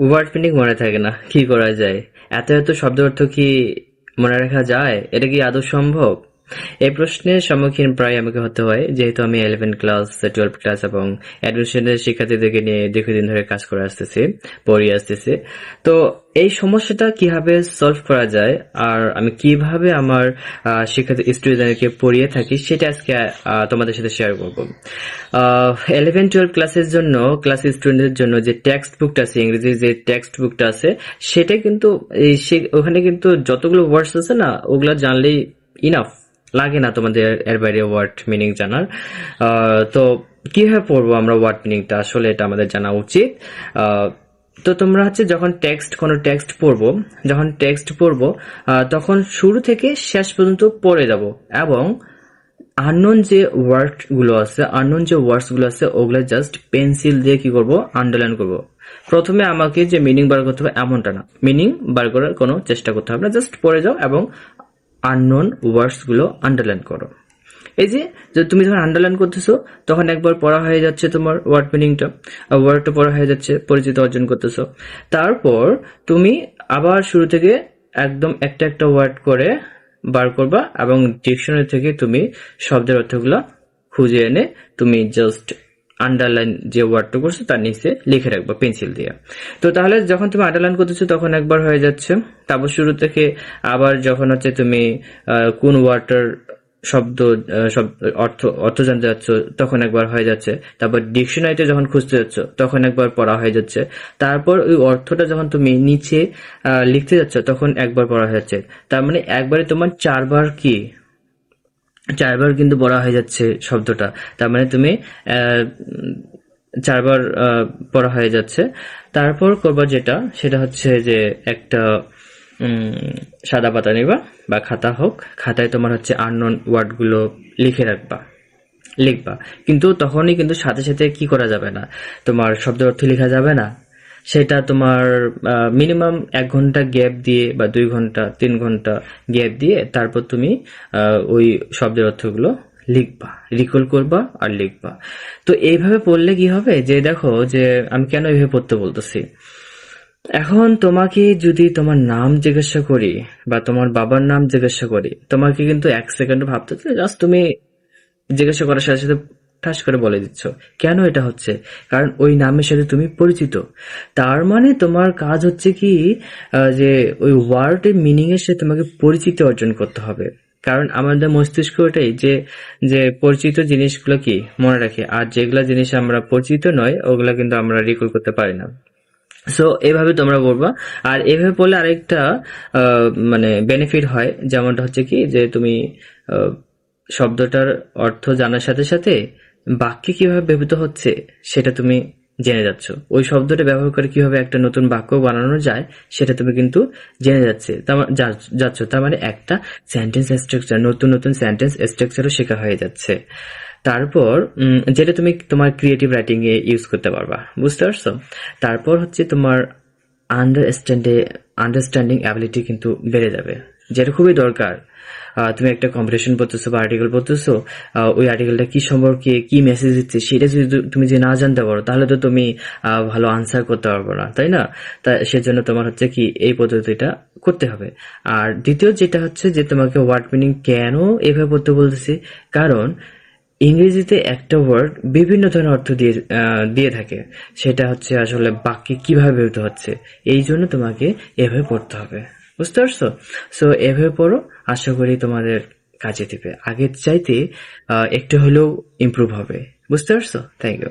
Word meaning মনে থাকে না, কি করা যায়? এত এত শব্দ অর্থ কি মনে রাখা যায়? এটা কি আদৌ সম্ভব? এই প্রশ্নের সম্মুখীন প্রায় আমাকে হতে হয়, যেহেতু আমি 11 ক্লাস, 12 ক্লাস এবং অ্যাডমিশনের শিক্ষার্থীদেরকে নিয়ে দীর্ঘদিন ধরে কাজ করে আসতেছি, পড়িয়ে আসতেছি। তো এই সমস্যাটা কিভাবে সলভ করা যায় আর আমি কিভাবে আমার শিক্ষার্থী স্টুডেন্টদেরকে পড়িয়ে থাকি সেটা আজকে তোমাদের সাথে শেয়ার করবো। 11-12 ক্লাসের জন্য, ক্লাস স্টুডেন্টদের জন্য যে টেক্সট বুকটা আছে, ইংরেজির যে টেক্সট বুকটা আছে, সেটা কিন্তু ওখানে কিন্তু যতগুলো ওয়ার্ডস আছে না, ওগুলো জানলেই ইনাফ, লাগে না তোমাদের এর বাইরে ওয়ার্ড মিনিং জানার। তো কিভাবে পড়বো আমরা ওয়ার্ড মিনিংটা, আসলে এটা আমাদের জানা উচিত। তো তোমরা হচ্ছে যখন কোনো টেক্সট পড়বো, তখন শুরু থেকে শেষ পর্যন্ত পড়ে যাব এবং আননোন যে ওয়ার্ডস গুলো আছে ওগুলো জাস্ট পেন্সিল দিয়ে কি করব, আন্ডারলাইন করব। প্রথমে আমাকে যে মিনিং বার করতে হবে এমনটা না, মিনিং বার করার কোনো চেষ্টা করতে হবে না, জাস্ট পড়ে যাও এবং আননোন ওয়ার্ডস গুলো আন্ডারলাইন করো। এই যে তুমি যখন আন্ডারলাইন করতেছো তখন একবার পড়া হয়ে যাচ্ছে তোমার ওয়ার্ড মিনিংটা, ওয়ার্ডটা পড়া হয়ে যাচ্ছে, পরিচিত অর্জন করতেছো। তারপর তুমি আবার শুরু থেকে একদম একটা একটা ওয়ার্ড করে বার করবা এবং ডিকশনারি থেকে তুমি শব্দের অর্থগুলো খুঁজে এনে তুমি জাস্ট আন্ডারলাইন যে ওয়ার্ডটা করছো তার নিচে লিখে রাখবা পেন্সিল দিয়ে। তো তাহলে যখন তুমি আন্ডারলাইন করতেছো তখন একবার হয়ে যাচ্ছে। তারপর শুরু থেকে আবার যখন হচ্ছে তুমি কোন ওয়ার্ডটার শব্দ অর্থ জানতে যাচ্ছ তখন একবার হয়ে যাচ্ছে। তারপর ডিকশনারিতে যখন খুঁজতে যাচ্ছ তখন একবার পড়া হয়ে যাচ্ছে। তারপর ওই অর্থটা যখন তুমি নিচে লিখতে যাচ্ছ তখন একবার পড়া হয়ে যাচ্ছে। তার মানে একবারে তোমার চারবার কিন্তু পড়া হয়ে যাচ্ছে শব্দটা। তার মানে তুমি চারবার পড়া হয়ে যাচ্ছে। তারপর করবা যেটা, সেটা হচ্ছে যে একটা সাদা পাতা নিবা বা খাতা হোক, খাতায় তোমার হচ্ছে আননোন ওয়ার্ড গুলো লিখবা। কিন্তু তখনই কিন্তু সাথে সাথে কি করা যাবে না, তোমার শব্দের অর্থ লেখা যাবে না। সেটা তোমার মিনিমাম 1 ঘন্টা গ্যাপ দিয়ে বা 2 ঘন্টা 3 ঘন্টা গ্যাপ দিয়ে তারপর তুমি ওই শব্দের অর্থগুলো লিখবা, রিকল করবা আর লিখবা। তো এইভাবে পড়লে কি হবে, যে দেখো যে আমি কেন এইভাবে পড়তে বলতেছি। এখন তোমাকে যদি তোমার নাম জিজ্ঞাসা করি বা তোমার বাবার নাম জিজ্ঞাসা করি, তোমাকে কিন্তু 1 সেকেন্ড ভাবতে হবে, জাস্ট তুমি জিজ্ঞাসা করার সাথে সাথে ঠাস করে বলে দিচ্ছ। কেন এটা হচ্ছে? কারণ ওই নামের সাথে তুমি পরিচিত। তার মানে তোমার কাজ হচ্ছে কি, যে ওই ওয়ার্ডের মিনিং এর সাথে তোমাকে পরিচিতি অর্জন করতে হবে। কারণ আমাদের মস্তিষ্ক ওটাই যে যে পরিচিত জিনিসগুলো কি মনে রাখে, আর যেগুলা জিনিস আমরা পরিচিত নয় ওগুলা কিন্তু আমরা রিকল করতে পারি না। সো এভাবে তোমরা পড়বা। আর এভাবে পড়লে আরেকটা মানে বেনিফিট হয়, যেমনটা হচ্ছে কি যে তুমি আহ, শব্দটার অর্থ জানার সাথে সাথে বাক্যে কিভাবে ব্যবহৃত হচ্ছে সেটা তুমি জেনে যাচ্ছ। ওই শব্দটা ব্যবহার করে কিভাবে একটা নতুন বাক্য বানানো যায় সেটা তুমি কিন্তু জেনে যাচ্ছ। তার মানে একটা সেন্টেন্স স্ট্রাকচার, নতুন নতুন সেন্টেন্স স্ট্রাকচারও শেখা হয়ে যাচ্ছে। তারপর যেটা তুমি তোমার ক্রিয়েটিভ রাইটিং এ ইউজ করতে পারবা, বুঝতে পারছো? তারপর হচ্ছে তোমার আন্ডারস্ট্যান্ডিং অ্যাবিলিটি কিন্তু বেড়ে যাবে, যেটা খুবই দরকার। তুমি একটা কম্পিটিশন পড়তেছো বা আর্টিকেল পড়তেছো, ওই আর্টিকেলটা কি সম্পর্কে কি মেসেজ দিচ্ছে সেটা যদি তুমি যে না জানতে পারো তাহলে তো তুমি ভালো আনসার করতে পারবো না, তাই না? তা সেজন্য তোমার হচ্ছে কি এই পদ্ধতিটা করতে হবে। আর দ্বিতীয় যেটা হচ্ছে যে তোমাকে ওয়ার্ড মিনিং কেন এভাবে পড়তে বলতেছি, কারণ ইংরেজিতে একটা ওয়ার্ড বিভিন্ন ধরনের অর্থ দিয়ে থাকে, সেটা হচ্ছে আসলে বাক্যে কিভাবে ব্যবহৃত হচ্ছে, এই জন্য তোমাকে এভাবে পড়তে হবে, বুঝতে পারছো? সো এভাবে পড়ো, আশা করি তোমাদের কাজে দিবে, আগের চাইতে একটু হলেও ইমপ্রুভ হবে, বুঝতে পারছো? Thank you.